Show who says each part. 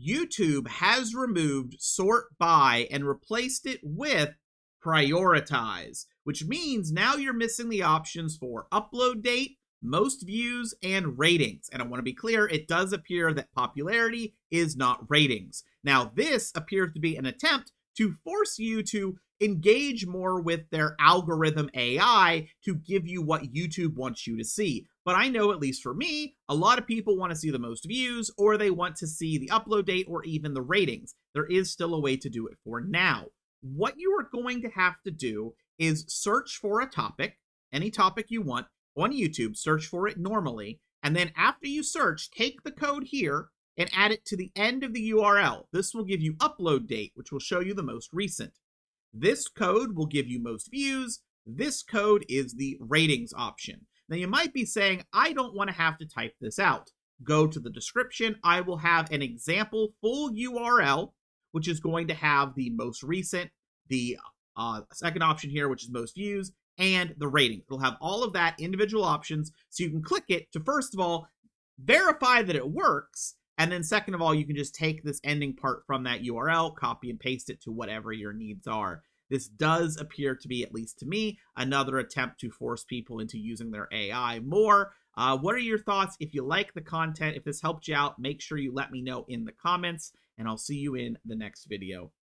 Speaker 1: YouTube has removed sort by and replaced it with prioritize, which means now you're missing the options for upload date, most views, and ratings. And I want to be clear, it does appear that popularity is not ratings. Now, this appears to be an attempt to force you to engage more with their algorithm AI to give you what YouTube wants you to see. But I know, at least for me, a lot of people want to see the most views, or they want to see the upload date, or even the ratings. There is still a way to do it for now. What you are going to have to do is search for a topic, any topic you want, on YouTube, search for it normally, and then after you search, take the code here and add it to the end of the URL. This will give you upload date, which will show you the most recent. This code will give you most views. This code is the ratings option. Now you might be saying, I don't want to have to type this out. Go to the description. I will have an example full URL, which is going to have the most recent, the second option here, which is most views, and the rating. It'll have all of that individual options, so you can click it to, first of all, verify that it works, and then second of all, you can just take this ending part from that URL, copy and paste it to whatever your needs are. This does appear to be, at least to me, another attempt to force people into using their AI more. What are your thoughts? If you like the content, if this helped you out, make sure you let me know in the comments, and I'll see you in the next video.